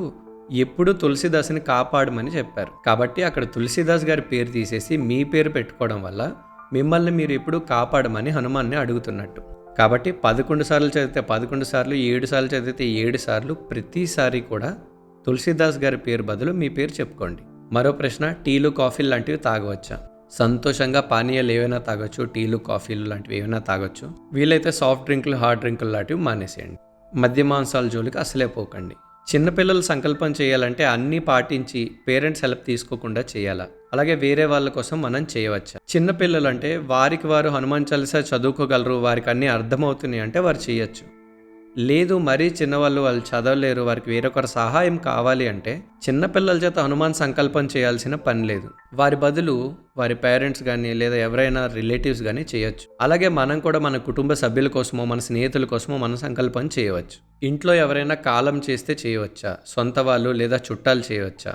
ఎప్పుడు తులసీదాస్ని కాపాడమని చెప్పారు. కాబట్టి అక్కడ తులసీదాస్ గారి పేరు తీసేసి మీ పేరు పెట్టుకోవడం వల్ల మిమ్మల్ని మీరు ఎప్పుడు కాపాడమని హనుమాన్ని అడుగుతున్నట్టు. కాబట్టి 11 సార్లు చదివితే 11 సార్లు, 7 సార్లు చదివితే 7 సార్లు, ప్రతిసారి కూడా తులసీదాస్ గారి పేరు బదులు మీ పేరు చెప్పుకోండి. మరో ప్రశ్న, టీలు కాఫీలు లాంటివి తాగవచ్చా? సంతోషంగా పానీయాలు ఏవైనా తాగొచ్చు, టీలు కాఫీలు లాంటివి ఏవైనా తాగొచ్చు. వీలైతే సాఫ్ట్ డ్రింకులు, హార్డ్ డ్రింకులు లాంటివి మానేసేయండి. మద్య మాంసాల జోలికి అసలే పోకండి. చిన్నపిల్లలు సంకల్పం చేయాలంటే అన్నీ పాటించి పేరెంట్స్ హెల్ప్ తీసుకోకుండా చేయాలా? అలాగే వేరే వాళ్ళ కోసం మనం చేయవచ్చా? చిన్నపిల్లలు అంటే వారికి వారు హనుమాన్ చాలీసా చదువుకోగలరు, వారికి అన్నీ అర్థమవుతున్నాయి అంటే వారు చేయొచ్చు. లేదు మరీ చిన్నవాళ్ళు, వాళ్ళు చదవలేరు, వారికి వేరొకరు సహాయం కావాలి అంటే చిన్నపిల్లల చేత హనుమాన్ సంకల్పం చేయాల్సిన పని లేదు. వారి బదులు వారి పేరెంట్స్ కానీ లేదా ఎవరైనా రిలేటివ్స్ కానీ చేయొచ్చు. అలాగే మనం కూడా మన కుటుంబ సభ్యుల కోసమో మన స్నేహితుల కోసమో మన సంకల్పం చేయవచ్చు. ఇంట్లో ఎవరైనా కాలం చేస్తే చేయవచ్చా? సొంత వాళ్ళు లేదా చుట్టాలు చేయవచ్చా?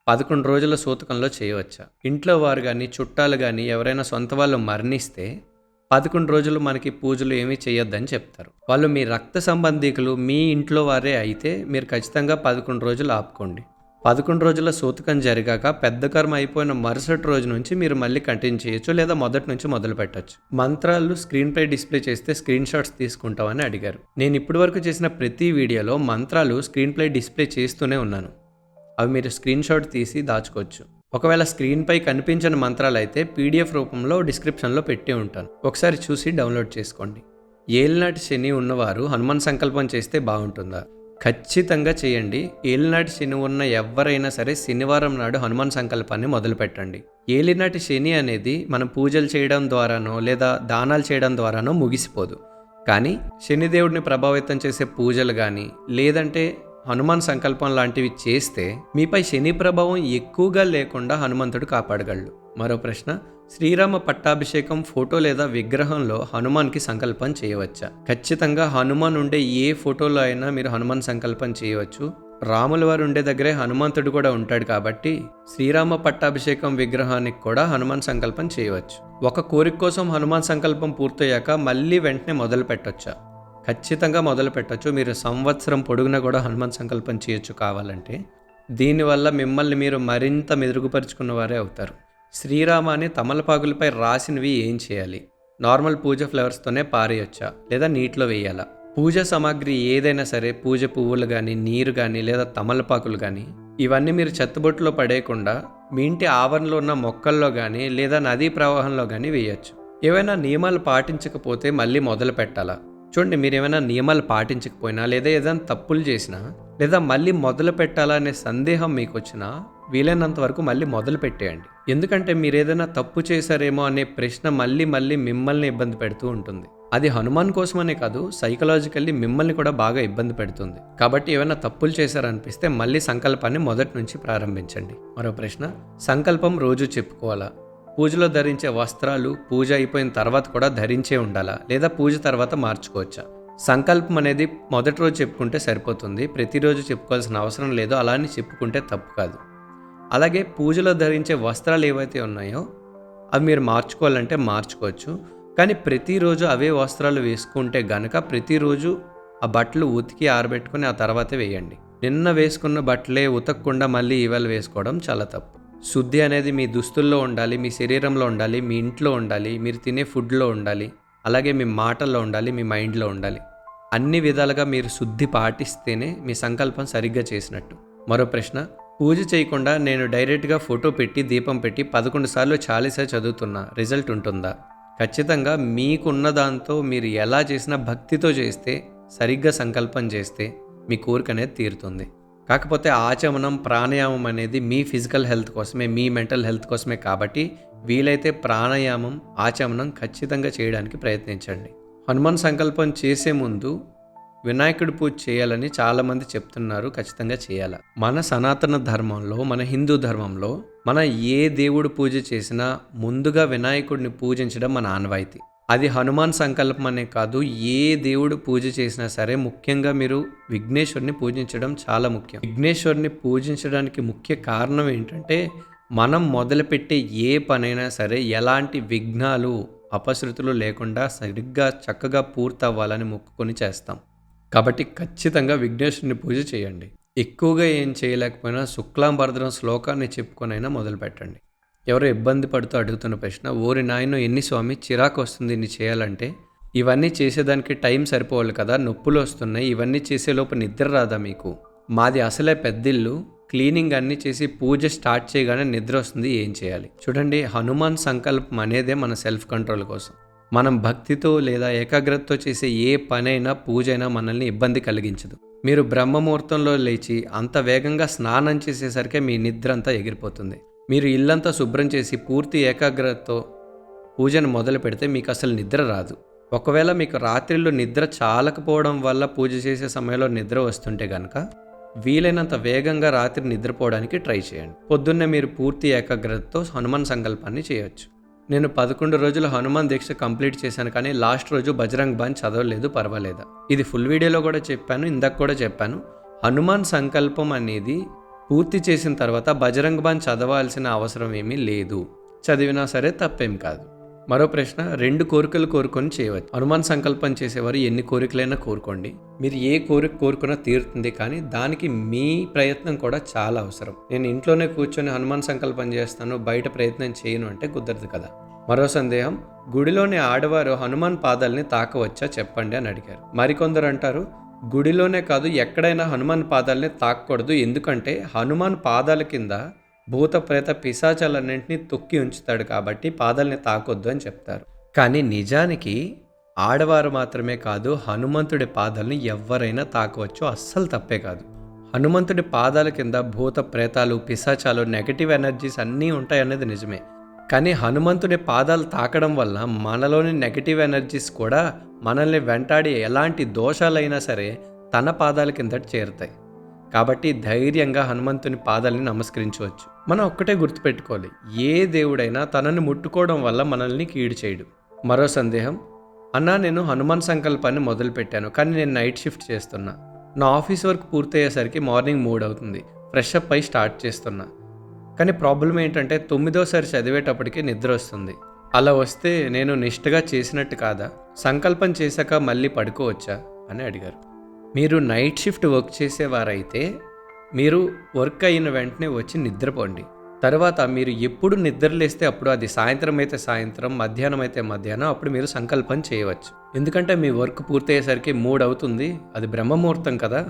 11 రోజుల సూతకంలో చేయవచ్చా? ఇంట్లో వారు కానీ చుట్టాలు కానీ ఎవరైనా సొంత వాళ్ళు మరణిస్తే 11 రోజులు మనకి పూజలు ఏమీ చేయొద్దని చెప్తారు. వాళ్ళు మీ రక్త సంబంధికులు, మీ ఇంట్లో వారే అయితే మీరు ఖచ్చితంగా 11 రోజులు ఆపుకోండి. 11 రోజుల సూతకం జరిగాక పెద్ద కర్మ అయిపోయిన మరుసటి రోజు నుంచి మీరు మళ్ళీ కంటిన్యూ చేయొచ్చు, లేదా మొదటి నుంచి మొదలు పెట్టచ్చు. మంత్రాలు స్క్రీన్పై డిస్ప్లే చేస్తే స్క్రీన్ షాట్స్ తీసుకుంటామని అడిగారు. నేను ఇప్పటి వరకు చేసిన ప్రతి వీడియోలో మంత్రాలు స్క్రీన్పై డిస్ప్లే చేస్తూనే ఉన్నాను. అవి మీరు స్క్రీన్ షాట్ తీసి దాచుకోవచ్చు. ఒకవేళ స్క్రీన్పై కనిపించని మంత్రాలు అయితే పీడిఎఫ్ రూపంలో డిస్క్రిప్షన్లో పెట్టి ఉంటాను, ఒకసారి చూసి డౌన్లోడ్ చేసుకోండి. ఏలినాటి శని ఉన్నవారు హనుమాన్ సంకల్పం చేస్తే బాగుంటుందా? ఖచ్చితంగా చేయండి. ఏలినాటి శని ఉన్న ఎవరైనా సరే శనివారం నాడు హనుమాన్ సంకల్పాన్ని మొదలు పెట్టండి. ఏలినాటి శని అనేది మనం పూజలు చేయడం ద్వారానో లేదా దానాలు చేయడం ద్వారానో ముగిసిపోదు. కానీ శనిదేవుడిని ప్రభావితం చేసే పూజలు కానీ లేదంటే హనుమాన్ సంకల్పం లాంటివి చేస్తే మీపై శని ప్రభావం ఎక్కువగా లేకుండా హనుమంతుడు కాపాడగలడు. మరో ప్రశ్న, శ్రీరామ పట్టాభిషేకం ఫోటో లేదా విగ్రహంలో హనుమాన్కి సంకల్పం చేయవచ్చా? ఖచ్చితంగా హనుమాన్ ఉండే ఏ ఫోటోలో అయినా మీరు హనుమాన్ సంకల్పం చేయవచ్చు. రాముల వారు ఉండే దగ్గరే హనుమంతుడు కూడా ఉంటాడు కాబట్టి శ్రీరామ పట్టాభిషేకం విగ్రహానికి కూడా హనుమాన్ సంకల్పం చేయవచ్చు. ఒక కోరిక కోసం హనుమాన్ సంకల్పం పూర్తయ్యాక మళ్ళీ వెంటనే మొదలు పెట్టొచ్చా? ఖచ్చితంగా మొదలు పెట్టచ్చు. మీరు సంవత్సరం పొడుగునా కూడా హనుమాన్ సంకల్పం చేయొచ్చు కావాలంటే. దీనివల్ల మిమ్మల్ని మీరు మరింత మెరుగుపరుచుకున్న వారే అవుతారు. శ్రీరామాని తమలపాకులపై రాసినవి ఏం చేయాలి? నార్మల్ పూజ ఫ్లవర్స్తోనే పారేయొచ్చా లేదా నీటిలో వేయాలా? పూజ సామాగ్రి ఏదైనా సరే, పూజ పువ్వులు కానీ, నీరు కానీ లేదా తమలపాకులు కానీ, ఇవన్నీ మీరు చెత్తబొట్టులో పడేయకుండా మీ ఇంటి ఆవరణలో ఉన్న మొక్కల్లో కానీ లేదా నదీ ప్రవాహంలో కానీ వేయచ్చు. ఏవైనా నియమాలు పాటించకపోతే మళ్ళీ మొదలు పెట్టాలా? చూడండి, మీరు ఏమైనా నియమాలు పాటించకపోయినా లేదా ఏదైనా తప్పులు చేసినా లేదా మళ్ళీ మొదలు పెట్టాలా అనే సందేహం మీకు వచ్చినా వీలైనంత వరకు మళ్ళీ మొదలు పెట్టేయండి. ఎందుకంటే మీరు ఏదైనా తప్పు చేశారేమో అనే ప్రశ్న మళ్ళీ మిమ్మల్ని ఇబ్బంది పెడుతూ ఉంటుంది. అది హనుమాన్ కోసమనే కాదు, సైకలాజికల్లీ మిమ్మల్ని కూడా బాగా ఇబ్బంది పెడుతుంది. కాబట్టి ఏమైనా తప్పులు చేశారనిపిస్తే మళ్ళీ సంకల్పాన్ని మొదటి నుంచి ప్రారంభించండి. మరో ప్రశ్న, సంకల్పం రోజు చెప్పుకోవాలా? పూజలో ధరించే వస్త్రాలు పూజ అయిపోయిన తర్వాత కూడా ధరించే ఉండాలా లేదా పూజ తర్వాత మార్చుకోవచ్చా? సంకల్పం అనేది మొదటి రోజు చెప్పుకుంటే సరిపోతుంది, ప్రతిరోజు చెప్పుకోవాల్సిన అవసరం లేదు. అలా అని చెప్పుకుంటే తప్పు కాదు. అలాగే పూజలో ధరించే వస్త్రాలు ఏవైతే ఉన్నాయో అవి మీరు మార్చుకోవాలంటే మార్చుకోవచ్చు. కానీ ప్రతిరోజు అవే వస్త్రాలు వేసుకుంటే గనక ప్రతిరోజు ఆ బట్టలు ఉతికి ఆరబెట్టుకుని ఆ తర్వాతే వేయండి. నిన్న వేసుకున్న బట్టలే ఉతకకుండా మళ్ళీ ఇవాళ వేసుకోవడం చాలా తప్పు. శుద్ధి అనేది మీ దుస్తుల్లో ఉండాలి, మీ శరీరంలో ఉండాలి, మీ ఇంట్లో ఉండాలి, మీరు తినే ఫుడ్లో ఉండాలి, అలాగే మీ మాటల్లో ఉండాలి, మీ మైండ్లో ఉండాలి. అన్ని విధాలుగా మీరు శుద్ధి పాటిస్తేనే మీ సంకల్పం సరిగ్గా చేసినట్టు. మరో ప్రశ్న, పూజ చేయకుండా నేను డైరెక్ట్గా ఫోటో పెట్టి దీపం పెట్టి 11 సార్లు చాలీసా చదువుతున్నా, రిజల్ట్ ఉంటుందా? ఖచ్చితంగా మీకున్న దాంతో మీరు ఎలా చేసినా భక్తితో చేస్తే, సరిగ్గా సంకల్పం చేస్తే మీ కోరిక అనేది తీరుతుంది. కాకపోతే ఆచమనం, ప్రాణాయామం అనేది మీ ఫిజికల్ హెల్త్ కోసమే, మీ మెంటల్ హెల్త్ కోసమే. కాబట్టి వీలైతే ప్రాణాయామం, ఆచమనం ఖచ్చితంగా చేయడానికి ప్రయత్నించండి. హనుమాన్ సంకల్పం చేసే ముందు వినాయకుడి పూజ చేయాలని చాలామంది చెప్తున్నారు. ఖచ్చితంగా చేయాలి. మన సనాతన ధర్మంలో, మన హిందూ ధర్మంలో మన ఏ దేవుడు పూజ చేసినా ముందుగా వినాయకుడిని పూజించడం మన ఆనవాయితీ. అది హనుమాన్ సంకల్పం అనే కాదు, ఏ దేవుడు పూజ చేసినా సరే ముఖ్యంగా మీరు విఘ్నేశ్వరుని పూజించడం చాలా ముఖ్యం. విఘ్నేశ్వరుని పూజించడానికి ముఖ్య కారణం ఏంటంటే మనం మొదలుపెట్టే ఏ పనైనా సరే ఎలాంటి విఘ్నాలు, అపశృతులు లేకుండా సరిగ్గా చక్కగా పూర్తవ్వాలని మొక్కుకొని చేస్తాం. కాబట్టి ఖచ్చితంగా విఘ్నేశ్వరుని పూజ చేయండి. ఎక్కువగా ఏం చేయలేకపోయినా శుక్లాంబరధరం శ్లోకాన్ని చెప్పుకొనైనా మొదలు పెట్టండి. ఎవరో ఇబ్బంది పడుతూ అడుగుతున్న ప్రశ్న, ఓరి నాయనో ఎన్ని స్వామి చిరాకు వస్తుంది ఇన్ని చేయాలంటే? ఇవన్నీ చేసేదానికి టైం సరిపోవాలి కదా, నొప్పులు వస్తున్నాయి, ఇవన్నీ చేసేలోపు నిద్ర రాదా మీకు? మాది అసలే పెద్దిల్లు, క్లీనింగ్ అన్నీ చేసి పూజ స్టార్ట్ చేయగానే నిద్ర వస్తుంది, ఏం చేయాలి? చూడండి, హనుమాన్ సంకల్పం అనేదే మన సెల్ఫ్ కంట్రోల్ కోసం. మనం భక్తితో లేదా ఏకాగ్రతతో చేసే ఏ పనైనా పూజైనా మనల్ని ఇబ్బంది కలిగించదు. మీరు బ్రహ్మముహూర్తంలో లేచి అంత వేగంగా స్నానం చేసేసరికి మీ నిద్ర అంతా ఎగిరిపోతుంది. మీరు ఇల్లంతా శుభ్రం చేసి పూర్తి ఏకాగ్రతతో పూజను మొదలు పెడితే మీకు అసలు నిద్ర రాదు. ఒకవేళ మీకు రాత్రిలో నిద్ర చాలకపోవడం వల్ల పూజ చేసే సమయంలో నిద్ర వస్తుంటే కనుక వీలైనంత వేగంగా రాత్రి నిద్రపోవడానికి ట్రై చేయండి. పొద్దున్నే మీరు పూర్తి ఏకాగ్రతతో హనుమాన్ సంకల్పాన్ని చేయొచ్చు. నేను 11 రోజుల హనుమాన్ దీక్ష కంప్లీట్ చేశాను, కానీ లాస్ట్ రోజు బజరంగ్ బాణ్ చదవలేదు, పర్వాలేదా? ఇది ఫుల్ వీడియోలో కూడా చెప్పాను, ఇందాక కూడా చెప్పాను. హనుమాన్ సంకల్పం అనేది పూర్తి చేసిన తర్వాత బజరంగ్ బాణ్ చదవాల్సిన అవసరం ఏమీ లేదు. చదివినా సరే తప్పేం కాదు. మరో ప్రశ్న, 2 కోరికలు కోరుకొని చేయవచ్చు. హనుమాన్ సంకల్పం చేసేవారు ఎన్ని కోరికలైనా కోరుకోండి, మీరు ఏ కోరిక కోరుకున్నా తీరుతుంది. కానీ దానికి మీ ప్రయత్నం కూడా చాలా అవసరం. నేను ఇంట్లోనే కూర్చొని హనుమాన్ సంకల్పం చేస్తాను, బయట ప్రయత్నం చేయను అంటే కుదరదు కదా. మరో సందేహం, గుడిలోని ఆడవారు హనుమాన్ పాదాలని తాకవచ్చా చెప్పండి అని అడిగారు. మరికొందరు అంటారు, గుడిలోనే కాదు ఎక్కడైనా హనుమాన్ పాదాలని తాకకూడదు, ఎందుకంటే హనుమాన్ పాదాల కింద భూత ప్రేత పిశాచాలన్నింటినీ తొక్కి ఉంచుతాడు కాబట్టి పాదాలని తాకొద్దు అని చెప్తారు. కానీ నిజానికి ఆడవారు మాత్రమే కాదు, హనుమంతుడి పాదాలని ఎవరైనా తాకవచ్చు, అస్సలు తప్పే కాదు. హనుమంతుడి పాదాల కింద భూత ప్రేతాలు పిశాచాలు నెగటివ్ ఎనర్జీస్ అన్నీ ఉంటాయనేది నిజమే. కానీ హనుమంతుడి పాదాలు తాకడం వల్ల మనలోని నెగటివ్ ఎనర్జీస్ కూడా మనల్ని వెంటాడి ఎలాంటి దోషాలైనా సరే తన పాదాల కిందట చేరుతాయి. కాబట్టి ధైర్యంగా హనుమంతుని పాదాలని నమస్కరించవచ్చు. మనం ఒక్కటే గుర్తుపెట్టుకోవాలి, ఏ దేవుడైనా తనని ముట్టుకోవడం వల్ల మనల్ని కీడు చేయడు. మరో సందేహం, అన్నా నేను హనుమాన్ సంకల్పాన్ని మొదలుపెట్టాను, కానీ నేను నైట్ షిఫ్ట్ చేస్తున్నా. నా ఆఫీస్ వర్క్ పూర్తయ్యేసరికి మార్నింగ్ 3 అవుతుంది. ఫ్రెష్ అప్ అయి స్టార్ట్ చేస్తున్నా. కానీ ప్రాబ్లం ఏంటంటే 9వ చదివేటప్పటికి నిద్ర వస్తుంది. అలా వస్తే నేను నిష్ఠగా చేసినట్టు కాదా? సంకల్పం చేశాక మళ్ళీ పడుకోవచ్చా అని అడిగారు. మీరు నైట్ షిఫ్ట్ వర్క్ చేసేవారైతే మీరు వర్క్ అయిన వెంటనే వచ్చి నిద్రపోండి. తర్వాత మీరు ఎప్పుడు నిద్రలేస్తే అప్పుడు, అది సాయంత్రం అయితే సాయంత్రం, మధ్యాహ్నం అయితే మధ్యాహ్నం, అప్పుడు మీరు సంకల్పం చేయవచ్చు. ఎందుకంటే మీ వర్క్ పూర్తయ్యేసరికి 3 అవుతుంది, అది బ్రహ్మముహూర్తం కదా,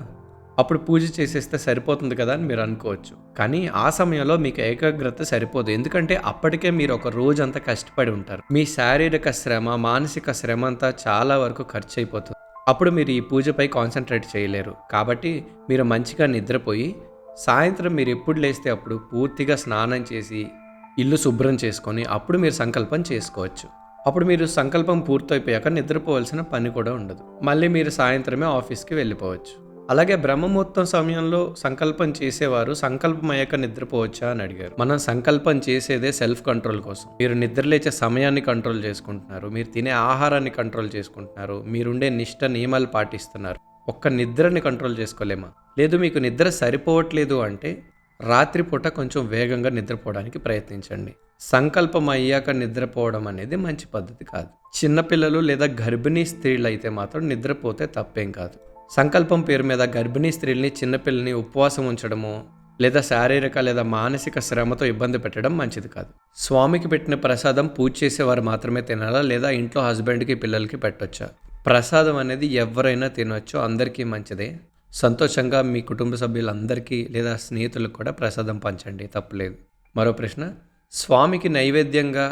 అప్పుడు పూజ చేసేస్తే సరిపోతుంది కదా అని మీరు అనుకోవచ్చు. కానీ ఆ సమయంలో మీకు ఏకాగ్రత సరిపోదు, ఎందుకంటే అప్పటికే మీరు ఒక రోజంతా కష్టపడి ఉంటారు. మీ శారీరక శ్రమ, మానసిక శ్రమ అంతా చాలా వరకు ఖర్చు అయిపోతుంది. అప్పుడు మీరు ఈ పూజపై కాన్సన్ట్రేట్ చేయలేరు. కాబట్టి మీరు మంచిగా నిద్రపోయి సాయంత్రం మీరు ఎప్పుడు లేస్తే అప్పుడు పూర్తిగా స్నానం చేసి ఇల్లు శుభ్రం చేసుకొని అప్పుడు మీరు సంకల్పం చేసుకోవచ్చు. అప్పుడు మీరు సంకల్పం పూర్తయిపోయాక నిద్రపోవాల్సిన పని కూడా ఉండదు. మళ్ళీ మీరు సాయంత్రమే ఆఫీస్కి వెళ్ళిపోవచ్చు. అలాగే బ్రహ్మముహూర్తం సమయంలో సంకల్పం చేసేవారు సంకల్పం అయ్యాక నిద్రపోవచ్చా అని అడిగారు. మనం సంకల్పం చేసేదే సెల్ఫ్ కంట్రోల్ కోసం. మీరు నిద్రలేచే సమయాన్ని కంట్రోల్ చేసుకుంటున్నారు, మీరు తినే ఆహారాన్ని కంట్రోల్ చేసుకుంటున్నారు, మీరుండే నిష్ట నియమాలు పాటిస్తున్నారు. ఒక్క నిద్రని కంట్రోల్ చేసుకోలేమా? లేదు మీకు నిద్ర సరిపోవట్లేదు అంటే రాత్రిపూట కొంచెం వేగంగా నిద్రపోవడానికి ప్రయత్నించండి. సంకల్పం అయ్యాక నిద్రపోవడం అనేది మంచి పద్ధతి కాదు. చిన్నపిల్లలు లేదా గర్భిణీ స్త్రీలు అయితే మాత్రం నిద్రపోతే తప్పేం కాదు. సంకల్పం పేరు మీద గర్భిణీ స్త్రీల్ని, చిన్నపిల్లల్ని ఉపవాసం ఉంచడము లేదా శారీరక లేదా మానసిక శ్రమతో ఇబ్బంది పెట్టడం మంచిది కాదు. స్వామికి పెట్టిన ప్రసాదం పూజ చేసేవారు మాత్రమే తినాలా, లేదా ఇంట్లో హస్బెండ్కి పిల్లలకి పెట్టొచ్చా? ప్రసాదం అనేది ఎవరైనా తినొచ్చు, అందరికీ మంచిదే. సంతోషంగా మీ కుటుంబ సభ్యులందరికీ లేదా స్నేహితులకు కూడా ప్రసాదం పంచండి, తప్పులేదు. మరో ప్రశ్న, స్వామికి నైవేద్యంగా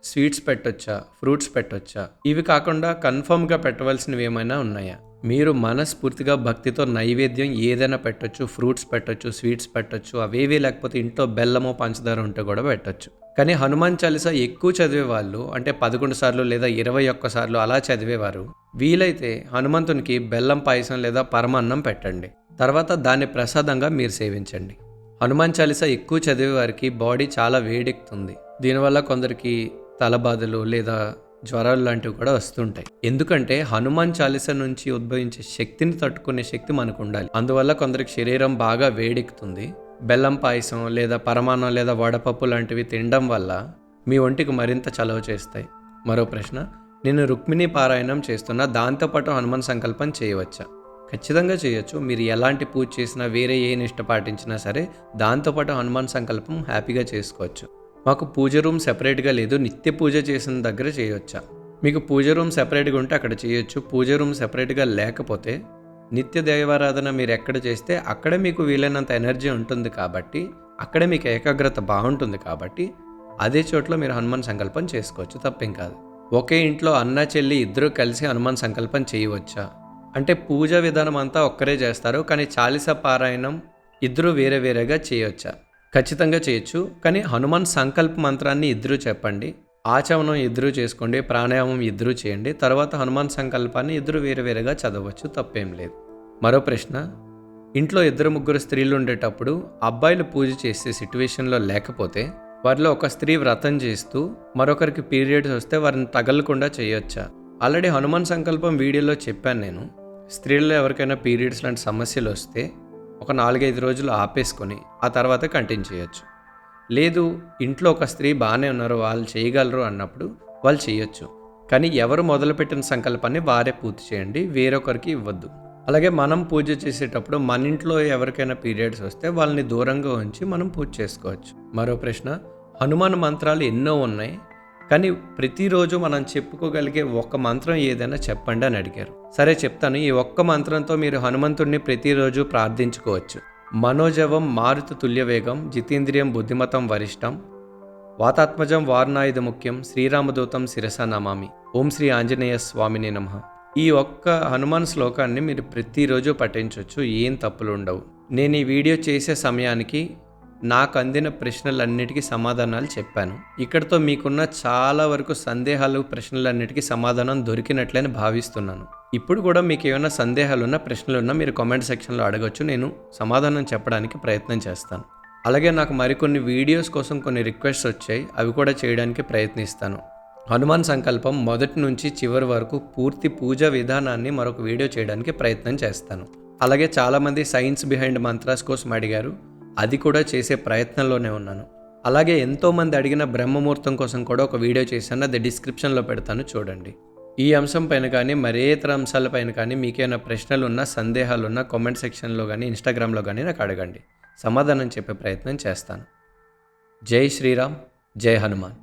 స్వీట్స్ పెట్టొచ్చా, ఫ్రూట్స్ పెట్టొచ్చా? ఇవి కాకుండా కన్ఫర్మ్గా పెట్టవలసినవి ఏమైనా ఉన్నాయా? మీరు మనస్ఫూర్తిగా భక్తితో నైవేద్యం ఏదైనా పెట్టొచ్చు, ఫ్రూట్స్ పెట్టొచ్చు, స్వీట్స్ పెట్టొచ్చు, అవేవీ లేకపోతే ఇంట్లో బెల్లమో పంచదార ఉంటే కూడా పెట్టొచ్చు. కానీ హనుమాన్ చాలీసా ఎక్కువ చదివే వాళ్ళు, అంటే 11 సార్లు లేదా 21 సార్లు అలా చదివేవారు, వీలైతే హనుమంతునికి బెల్లం పాయసం లేదా పరమాన్నం పెట్టండి. తర్వాత దాన్ని ప్రసాదంగా మీరు సేవించండి. హనుమాన్ చాలీసా ఎక్కువ చదివే వారికి బాడీ చాలా వేడెక్కుతుంది. దీనివల్ల కొందరికి తలబాధలు లేదా జ్వరాలు లాంటివి కూడా వస్తుంటాయి. ఎందుకంటే హనుమాన్ చాలీసా నుంచి ఉద్భవించే శక్తిని తట్టుకునే శక్తి మనకు ఉండాలి. అందువల్ల కొందరికి శరీరం బాగా వేడెక్కుతుంది. బెల్లం పాయసం లేదా పరమాన్నం లేదా వడపప్పు లాంటివి తినడం వల్ల మీ ఒంటికి మరింత చలవ చేస్తాయి. మరో ప్రశ్న, నేను రుక్మిణి పారాయణం చేస్తున్నా, దాంతోపాటు హనుమాన్ సంకల్పం చేయవచ్చా? ఖచ్చితంగా చేయొచ్చు. మీరు ఎలాంటి పూజ చేసినా, వేరే ఏ నిష్ట పాటించినా సరే దాంతోపాటు హనుమాన్ సంకల్పం హ్యాపీగా చేసుకోవచ్చు. మాకు పూజ రూమ్ సెపరేట్గా లేదు, నిత్య పూజ చేసిన దగ్గర చేయొచ్చా? మీకు పూజ రూమ్ సెపరేట్గా ఉంటే అక్కడ చేయొచ్చు. పూజ రూమ్ సెపరేట్గా లేకపోతే నిత్య దైవారాధన మీరు ఎక్కడ చేస్తే అక్కడే మీకు వీలైనంత ఎనర్జీ ఉంటుంది కాబట్టి, అక్కడే మీకు ఏకాగ్రత బాగుంటుంది కాబట్టి అదే చోట్ల మీరు హనుమాన్ సంకల్పం చేసుకోవచ్చు, తప్పేం కాదు. ఒకే ఇంట్లో అన్న చెల్లి ఇద్దరూ కలిసి హనుమాన్ సంకల్పం చేయవచ్చా అంటే, పూజా విధానం అంతా ఒక్కరే చేస్తారు, కానీ చాలీసా పారాయణం ఇద్దరు వేరే వేరేగా చేయొచ్చా? ఖచ్చితంగా చేయొచ్చు. కానీ హనుమాన్ సంకల్ప మంత్రాన్ని ఇద్దరూ చెప్పండి, ఆచమనం ఇద్దరూ చేసుకోండి, ప్రాణాయామం ఇద్దరూ చేయండి. తర్వాత హనుమాన్ సంకల్పాన్ని ఇద్దరు వేరే వేరేగా చదవచ్చు, తప్పేం లేదు. మరో ప్రశ్న, ఇంట్లో 2-3 స్త్రీలు ఉండేటప్పుడు అబ్బాయిలు పూజ చేసే సిట్యువేషన్లో లేకపోతే వారిలో ఒక స్త్రీ వ్రతం చేస్తూ మరొకరికి పీరియడ్స్ వస్తే వారిని తగలకుండా చేయొచ్చా? ఆల్రెడీ హనుమాన్ సంకల్పం వీడియోలో చెప్పాను నేను. స్త్రీల్లో ఎవరికైనా పీరియడ్స్ లాంటి సమస్యలు వస్తే ఒక 4-5 రోజులు ఆపేసుకొని ఆ తర్వాత కంటిన్యూ చేయొచ్చు. లేదు ఇంట్లో ఒక స్త్రీ బాగానే ఉన్నారు, వాళ్ళు చేయగలరు అన్నప్పుడు వాళ్ళు చేయొచ్చు. కానీ ఎవరు మొదలుపెట్టిన సంకల్పాన్ని వారే పూర్తి చేయండి, వేరొకరికి ఇవ్వద్దు. అలాగే మనం పూజ చేసేటప్పుడు మన ఇంట్లో ఎవరికైనా పీరియడ్స్ వస్తే వాళ్ళని దూరంగా ఉంచి మనం పూజ చేసుకోవచ్చు. మరో ప్రశ్న, హనుమాన్ మంత్రాలు ఎన్నో ఉన్నాయి, కానీ ప్రతిరోజు మనం చెప్పుకోగలిగే ఒక్క మంత్రం ఏదైనా చెప్పండి అని అడిగారు. సరే చెప్తాను. ఈ ఒక్క మంత్రంతో మీరు హనుమంతుడిని ప్రతిరోజు ప్రార్థించుకోవచ్చు. మనోజవం మారుత తుల్యవేగం జితేంద్రియం బుద్ధిమతం వరిష్టం వాతాత్మజం వార్నాయుధ ముఖ్యం శ్రీరామదూతం శిరసా నమామి. ఓం శ్రీ ఆంజనేయ స్వామిని నమః. ఈ ఒక్క హనుమాన్ శ్లోకాన్ని మీరు ప్రతిరోజు పఠించవచ్చు, ఏం తప్పులు ఉండవు. నేను ఈ వీడియో చేసే సమయానికి నాకు అందిన ప్రశ్నలన్నిటికీ సమాధానాలు చెప్పాను. ఇక్కడితో మీకున్న చాలా వరకు సందేహాలు, ప్రశ్నలన్నిటికీ సమాధానం దొరికినట్లని భావిస్తున్నాను. ఇప్పుడు కూడా మీకు ఏమైనా సందేహాలున్నా, ప్రశ్నలున్నా మీరు కామెంట్ సెక్షన్లో అడగొచ్చు. నేను సమాధానం చెప్పడానికి ప్రయత్నం చేస్తాను. అలాగే నాకు మరికొన్ని వీడియోస్ కోసం కొన్ని రిక్వెస్ట్స్ వచ్చాయి, అవి కూడా చేయడానికి ప్రయత్నిస్తాను. హనుమాన్ సంకల్పం మొదటి నుంచి చివరి వరకు పూర్తి పూజా విధానాన్ని మరొక వీడియో చేయడానికి ప్రయత్నం చేస్తాను. అలాగే చాలామంది సైన్స్ బిహైండ్ మంత్రాస్ కోసం అడిగారు, అది కూడా చేసే ప్రయత్నంలోనే ఉన్నాను. అలాగే ఎంతోమంది అడిగిన బ్రహ్మముహూర్తం కోసం కూడా ఒక వీడియో చేశాను, అది డిస్క్రిప్షన్లో పెడతాను, చూడండి. ఈ అంశం పైన కానీ మరే ఇతర అంశాలపైన కానీ మీకేమైనా ప్రశ్నలున్నా, సందేహాలున్నా కామెంట్ సెక్షన్లో కానీ ఇన్స్టాగ్రామ్లో కానీ నాకు అడగండి, సమాధానం చెప్పే ప్రయత్నం చేస్తాను. జై శ్రీరామ్, జై హనుమాన్.